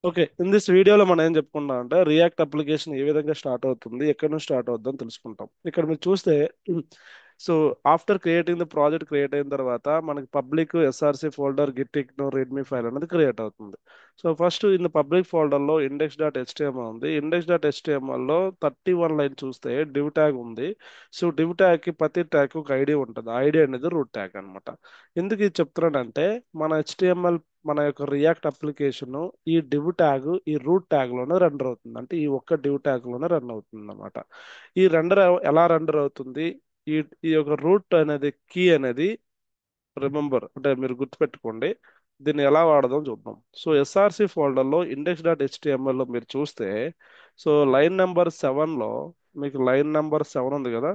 Okay, in this వీడియోలో మనం ఏం చెప్పుకుంటాం అంటే రియాక్ట్ అప్లికేషన్ ఏ విధంగా స్టార్ట్ అవుతుంది, ఎక్కడి నుంచి స్టార్ట్ అవుతుందని తెలుసుకుంటాం. ఇక్కడ మీరు చూస్తే so after creating the project create అయిన తర్వాత మనకి public SRC folder git ignore readme file అనేది క్రియేట్ అవుతుంది. సో ఫస్ట్ ఇన్ పబ్లిక్ ఫోల్డర్లో ఇండెక్స్ డాట్ హెచ్టిఎంఎల్ ఉంది. ఇండెక్స్ డాట్ హెచ్టిఎంఎల్లో 31 లైన్ చూస్తే డివ్ ట్యాగ్ ఉంది. సో డివ్ ట్యాగ్కి ప్రతి ట్యాగ్ ఒక ఐడి ఉంటుంది. ఐడి అనేది రూట్ ట్యాగ్ అనమాట. ఎందుకు ఇది చెప్తున్నానంటే మన హెచ్టిఎంఎల్ మన యొక్క రియాక్ట్ అప్లికేషన్ ఈ డివ్ ట్యాగ్ ఈ రూట్ ట్యాగ్ లోనే రెండర్ అవుతుంది. అంటే ఈ ఒక్క డివ్ ట్యాగ్ లోనే రన్ అవుతుంది అన్నమాట. ఈ రెండర్ ఎలా రెండర్ అవుతుంది? ఈ ఈ యొక్క రూట్ అనేది కీ అనేది రిమెంబర్ అంటే మీరు గుర్తుపెట్టుకోండి. దీన్ని ఎలా వాడదాం చూద్దాం. సో ఎస్ఆర్సి ఫోల్డర్లో ఇండెక్స్ డాట్ హెచ్టిఎంఎల్లో మీరు చూస్తే సో లైన్ నెంబర్ 7లో మీకు లైన్ నెంబర్ 7 ఉంది కదా.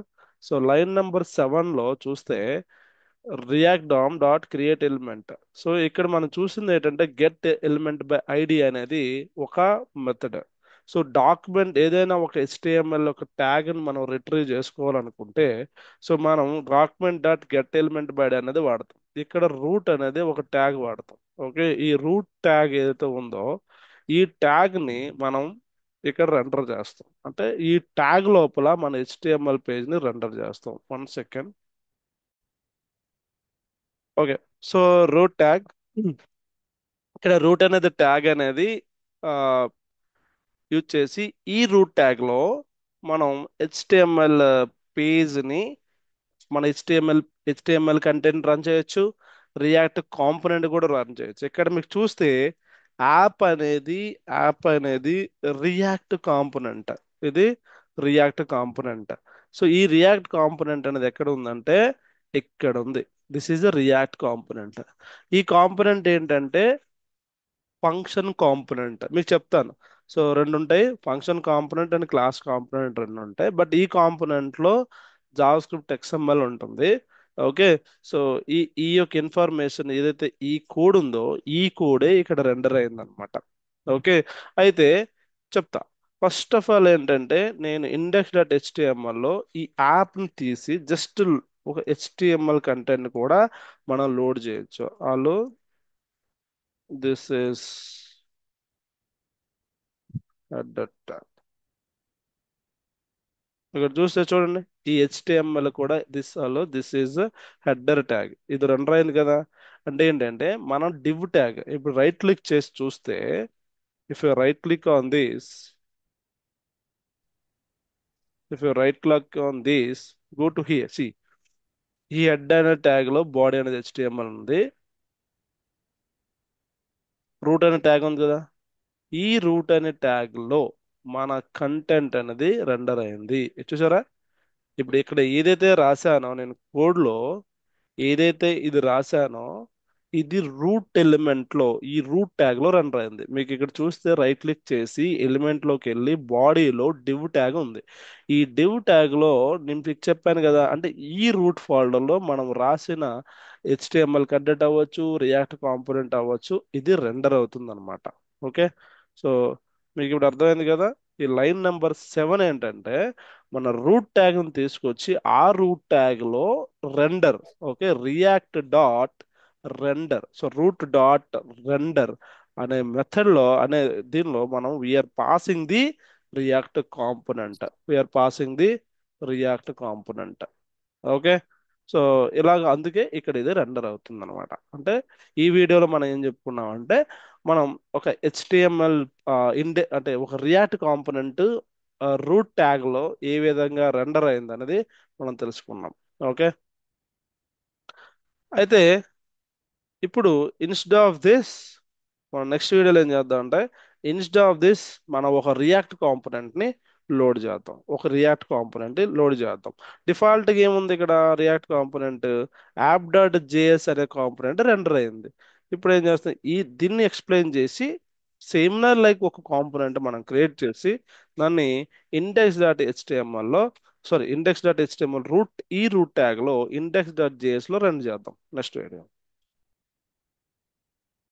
సో లైన్ నెంబర్ 7లో చూస్తే React DOM dot create element. So ఇక్కడ మనం చూసింది ఏంటంటే గెట్ ఎలిమెంట్ బై ఐడి అనేది ఒక మెథడ్. సో డాక్యుమెంట్ ఏదైనా ఒక HTML ఒక ట్యాగ్ ని మనం రిట్రీవ్ చేసుకోవాలనుకుంటే సో మనం document dot get element by అనేది వాడతాం. ఇక్కడ రూట్ అనేది ఒక ట్యాగ్ వాడతాం. ఓకే, ఈ రూట్ ట్యాగ్ ఏదైతే ఉందో ఈ ట్యాగ్ ని మనం ఇక్కడ రెండర్ చేస్తాం. అంటే ఈ ట్యాగ్ లోపల మన HTML పేజ్ ని రెండర్ చేస్తాం. 1 second. Okay, so root tag, ఇక్కడ రూట్ అనేది ట్యాగ్ అనేది యూజ్ చేసి ఈ రూట్ ట్యాగ్ లో మనం హెచ్టిఎంఎల్ పేజ్ ని మన హెచ్టిఎంఎల్ కంటెంట్ రన్ చేయొచ్చు. రియాక్ట్ కాంపోనెంట్ కూడా రన్ చేయొచ్చు. ఇక్కడ మీకు చూస్తే యాప్ అనేది యాప్ అనేది రియాక్ట్ కాంపోనెంట్. ఇది రియాక్ట్ కాంపోనెంట్. సో ఈ రియాక్ట్ కాంపోనెంట్ అనేది ఎక్కడ ఉందంటే ఇక్కడ ఉంది. This is a react component. ఈ కాంపోనెంట్ ఏంటంటే ఫంక్షన్ కాంపోనెంట్. మీకు చెప్తాను. సో రెండు ఉంటాయి, function component and class component రెండు ఉంటాయి. బట్ ఈ కాంపోనెంట్ లో జావా స్క్రిప్ట్ ఎక్స్ఎంఎల్ ఉంటుంది. ఓకే, సో ఈ ఈ యొక్క ఇన్ఫర్మేషన్ ఏదైతే ఈ కోడ్ ఉందో ఈ కోడే ఇక్కడ రెండర్ అయిందనమాట. ఓకే, అయితే చెప్తా. ఫస్ట్ ఆఫ్ ఆల్ ఏంటంటే నేను ఇండెక్స్ డాట్ హెచ్టిఎంఎల్లో ఈ యాప్ని తీసి జస్ట్ ఒక హెచ్టిఎంఎల్ కంటెంట్ కూడా మనం లోడ్ చేయొచ్చు. వాళ్ళు దిస్ ఇస్ అడ్డట. ఇక్కడ చూస్తే చూడండి, ఈ హెచ్టిఎంఎల్ కూడా దిస్ ఈజ్ హెడర్ ట్యాగ్. ఇది రెండర్ అయింది కదా. అంటే ఏంటంటే మనం డివ్ ట్యాగ్ ఇప్పుడు రైట్ క్లిక్ చేసి చూస్తే if you right click on this if you right click on this go to here see ఈ హెడ్ అనే ట్యాగ్ లో బాడీ అనేది హెచ్టిఎంఎల్ ఉంది. రూట్ అనే ట్యాగ్ ఉంది కదా. ఈ రూట్ అనే ట్యాగ్ లో మన కంటెంట్ అనేది రెండర్ అయింది. చూసారా? ఇప్పుడు ఇక్కడ ఏదైతే రాశానో నేను కోడ్ లో ఏదైతే ఇది రాశానో ఇది రూట్ ఎలిమెంట్ లో ఈ రూట్ ట్యాగ్ లో రన్ అయింది. మీకు ఇక్కడ చూస్తే రైట్ క్లిక్ చేసి ఎలిమెంట్ లోకి వెళ్ళి బాడీలో డివ్ ట్యాగ్ ఉంది. ఈ డివ్ ట్యాగ్ లో నేను మీకు చెప్పాను కదా, అంటే ఈ రూట్ ఫోల్డర్ లో మనం రాసిన HTML కంటెంట్ అవ్వచ్చు, రియాక్ట్ కాంపోనెంట్ అవ్వచ్చు, ఇది రెండర్ అవుతుంది అనమాట. ఓకే, సో మీకు ఇప్పుడు అర్థమైంది కదా. ఈ లైన్ నెంబర్ 7 ఏంటంటే మన రూట్ ట్యాగ్ ని తీసుకొచ్చి ఆ రూట్ ట్యాగ్ లో render. Okay, React dot render. So root dot render అనే మెథడ్ లో అనే దీనిలో మనం we're passing the React component. We're passing the React component. Okay, so ఇలాగ అందుకే ఇక్కడ ఇది రెండర్ అవుతుంది అనమాట. అంటే ఈ వీడియోలో మనం ఏం చెప్పుకున్నాం అంటే మనం ఒక హెచ్టిఎంఎల్ అంటే ఒక రియాక్ట్ కాంపోనెంట్ రూట్ ట్యాగ్ లో ఏ విధంగా రెండర్ అయింది అనేది మనం తెలుసుకున్నాం. ఓకే, అయితే ఇప్పుడు ఇన్స్టెడ్ ఆఫ్ దిస్ మనం నెక్స్ట్ వీడియోలో ఏం చేద్దాం అంటే ఇన్స్టెడ్ ఆఫ్ దిస్ మనం ఒక రియాక్ట్ కాంపోనెంట్ ని లోడ్ చేద్దాం. ఒక రియాక్ట్ కాంపోనెంట్ లోడ్ చేద్దాం. డిఫాల్ట్గా ఏముంది ఇక్కడ React component app dot JS అనే కాంపోనెంట్ రెండర్ అయింది. ఇప్పుడు ఏం చేస్తాం, దీన్ని ఎక్స్ప్లెయిన్ చేసి సిమిలర్ లైక్ ఒక కాంపోనెంట్ మనం క్రియేట్ చేసి దాన్ని ఇండెక్స్ డాట్ హెచ్టిఎంఎల్లో ఇండెక్స్ డాట్ హెచ్టిఎంఎల్ రూట్ ఈ రూట్ ట్యాగ్ లో ఇండెక్స్ డాట్ జేఎస్ లో రన్ చేద్దాం నెక్స్ట్ వీడియో.